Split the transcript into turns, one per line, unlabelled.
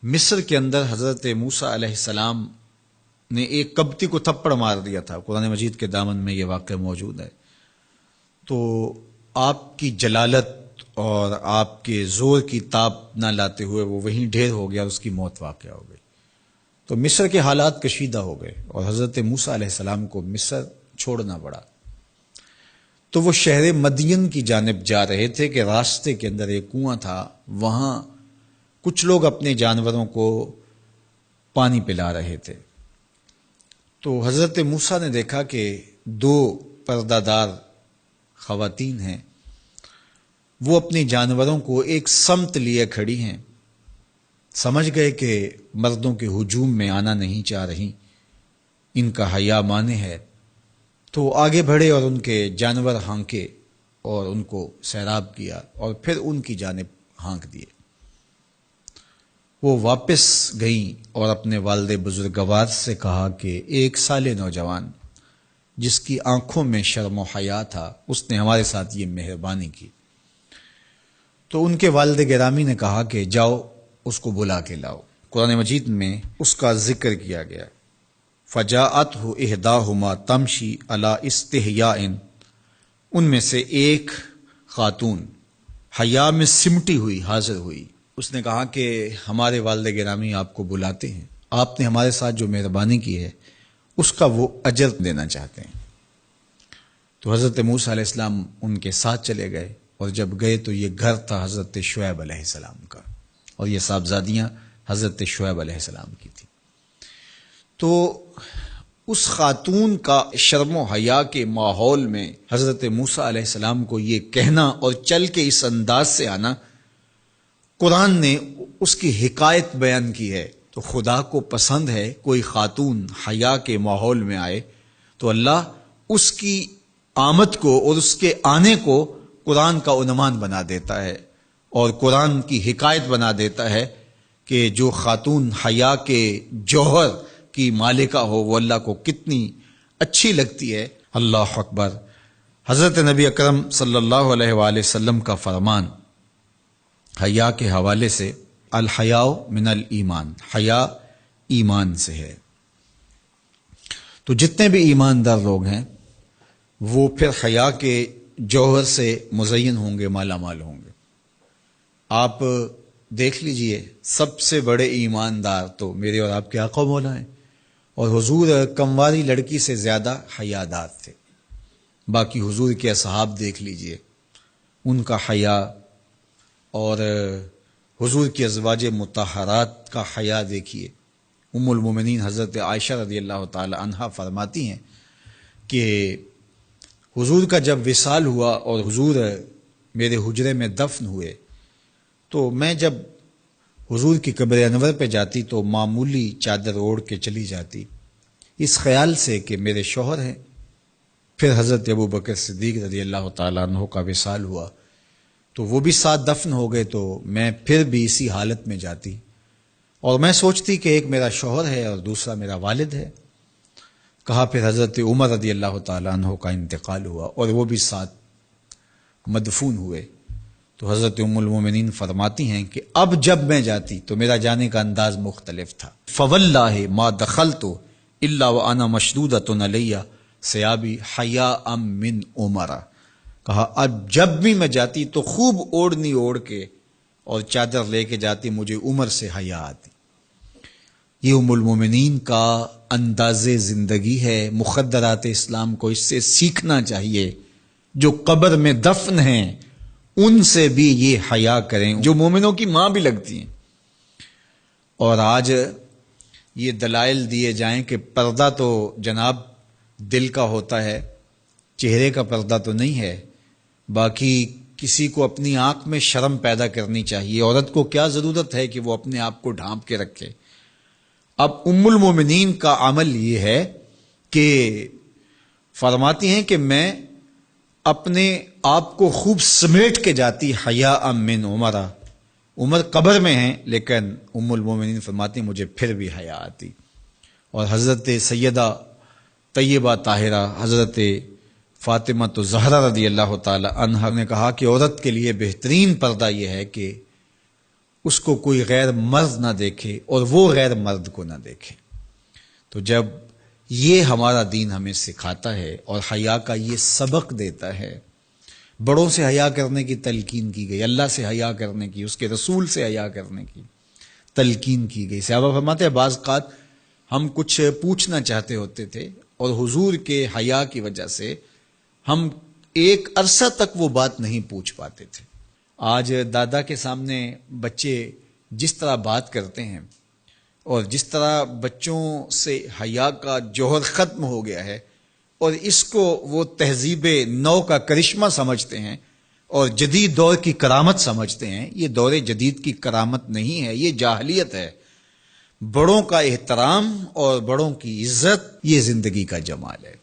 مصر کے اندر حضرت موسیٰ علیہ السلام نے ایک کبتی کو تھپڑ مار دیا تھا۔ قرآن مجید کے دامن میں یہ واقعہ موجود ہے۔ تو آپ کی جلالت اور آپ کے زور کی تاب نہ لاتے ہوئے وہ وہیں ڈھیر ہو گیا اور اس کی موت واقع ہو گئی۔ تو مصر کے حالات کشیدہ ہو گئے اور حضرت موسیٰ علیہ السلام کو مصر چھوڑنا پڑا۔ تو وہ شہر مدین کی جانب جا رہے تھے کہ راستے کے اندر ایک کنواں تھا، وہاں کچھ لوگ اپنے جانوروں کو پانی پلا رہے تھے۔ تو حضرت موسیٰ نے دیکھا کہ دو پردہ دار خواتین ہیں، وہ اپنے جانوروں کو ایک سمت لیے کھڑی ہیں۔ سمجھ گئے کہ مردوں کے ہجوم میں آنا نہیں چاہ رہی، ان کا حیا مانے ہے۔ تو آگے بڑھے اور ان کے جانور ہانکے اور ان کو سیراب کیا اور پھر ان کی جانب ہانک دیے۔ وہ واپس گئیں اور اپنے والد بزرگوار سے کہا کہ ایک سالے نوجوان جس کی آنکھوں میں شرم و حیا تھا، اس نے ہمارے ساتھ یہ مہربانی کی۔ تو ان کے والد گرامی نے کہا کہ جاؤ اس کو بلا کے لاؤ۔ قرآن مجید میں اس کا ذکر کیا گیا۔ فجاءتہ احداہما تمشی علی استحیاء، ان میں سے ایک خاتون حیا میں سمٹی ہوئی حاضر ہوئی۔ اس نے کہا کہ ہمارے والد گرامی آپ کو بلاتے ہیں، آپ نے ہمارے ساتھ جو مہربانی کی ہے اس کا وہ اجر دینا چاہتے ہیں۔ تو حضرت موسیٰ علیہ السلام ان کے ساتھ چلے گئے، اور جب گئے تو یہ گھر تھا حضرت شعیب علیہ السلام کا، اور یہ صاحبزادیاں حضرت شعیب علیہ السلام کی تھیں۔ تو اس خاتون کا شرم و حیا کے ماحول میں حضرت موسیٰ علیہ السلام کو یہ کہنا اور چل کے اس انداز سے آنا، قرآن نے اس کی حکایت بیان کی ہے۔ تو خدا کو پسند ہے کوئی خاتون حیا کے ماحول میں آئے تو اللہ اس کی آمد کو اور اس کے آنے کو قرآن کا عنوان بنا دیتا ہے، اور قرآن کی حکایت بنا دیتا ہے کہ جو خاتون حیا کے جوہر کی مالکہ ہو وہ اللہ کو کتنی اچھی لگتی ہے۔ اللہ اکبر۔ حضرت نبی اکرم صلی اللہ علیہ وآلہ وسلم کا فرمان حیا کے حوالے سے، الحیاء من الایمان، حیا ایمان سے ہے۔ تو جتنے بھی ایماندار لوگ ہیں وہ پھر حیا کے جوہر سے مزین ہوں گے، مالا مال ہوں گے۔ آپ دیکھ لیجئے، سب سے بڑے ایماندار تو میرے اور آپ کے آقا مولا ہیں، اور حضور کمواری لڑکی سے زیادہ حیادار تھے۔ باقی حضور کے اصحاب دیکھ لیجئے، ان کا حیا، اور حضور کی ازواج مطہرات کا حیا دیکھیے۔ ام المومنین حضرت عائشہ رضی اللہ تعالی عنہا فرماتی ہیں کہ حضور کا جب وصال ہوا اور حضور میرے حجرے میں دفن ہوئے، تو میں جب حضور کی قبر انور پہ جاتی تو معمولی چادر اوڑھ کے چلی جاتی، اس خیال سے کہ میرے شوہر ہیں۔ پھر حضرت ابوبکر صدیق رضی اللہ تعالیٰ عنہ کا وصال ہوا تو وہ بھی ساتھ دفن ہو گئے، تو میں پھر بھی اسی حالت میں جاتی، اور میں سوچتی کہ ایک میرا شوہر ہے اور دوسرا میرا والد ہے۔ کہا پھر حضرت عمر رضی اللہ تعالیٰ عنہ کا انتقال ہوا اور وہ بھی ساتھ مدفون ہوئے۔ تو حضرت ام المومنین فرماتی ہیں کہ اب جب میں جاتی تو میرا جانے کا انداز مختلف تھا۔ فواللہ ما دخلت الا وانا مشدودۃ علی ثیابی حیاء من عمر۔ کہا اب جب بھی میں جاتی تو خوب اوڑھنی اوڑھ کے اور چادر لے کے جاتی، مجھے عمر سے حیا آتی۔ یہ ام المومنین کا انداز زندگی ہے۔ مخدرات اسلام کو اس سے سیکھنا چاہیے۔ جو قبر میں دفن ہیں ان سے بھی یہ حیا کریں، جو مومنوں کی ماں بھی لگتی ہیں۔ اور آج یہ دلائل دیے جائیں کہ پردہ تو جناب دل کا ہوتا ہے، چہرے کا پردہ تو نہیں ہے۔ باقی کسی کو اپنی آنکھ میں شرم پیدا کرنی چاہیے۔ عورت کو کیا ضرورت ہے کہ وہ اپنے آپ کو ڈھانپ کے رکھے؟ اب ام المومنین کا عمل یہ ہے کہ فرماتی ہیں کہ میں اپنے آپ کو خوب سمیٹ کے جاتی حیاء من عمر۔ عمر قبر میں ہیں لیکن ام المومنین فرماتی ہیں مجھے پھر بھی حیا آتی۔ اور حضرت سیدہ طیبہ طاہرہ حضرت فاطمہ تو زہرا رضی اللہ تعالی عنہا نے کہا کہ عورت کے لیے بہترین پردہ یہ ہے کہ اس کو کوئی غیر مرد نہ دیکھے اور وہ غیر مرد کو نہ دیکھے۔ تو جب یہ ہمارا دین ہمیں سکھاتا ہے اور حیا کا یہ سبق دیتا ہے، بڑوں سے حیا کرنے کی تلقین کی گئی، اللہ سے حیا کرنے کی، اس کے رسول سے حیا کرنے کی تلقین کی گئی۔ صحابہ فرماتے ہیں بعض اوقات ہم کچھ پوچھنا چاہتے ہوتے تھے اور حضور کے حیا کی وجہ سے ہم ایک عرصہ تک وہ بات نہیں پوچھ پاتے تھے۔ آج دادا کے سامنے بچے جس طرح بات کرتے ہیں اور جس طرح بچوں سے حیا کا جوہر ختم ہو گیا ہے اور اس کو وہ تہذیب نو کا کرشمہ سمجھتے ہیں اور جدید دور کی کرامت سمجھتے ہیں، یہ دور جدید کی کرامت نہیں ہے، یہ جاہلیت ہے۔ بڑوں کا احترام اور بڑوں کی عزت یہ زندگی کا جمال ہے۔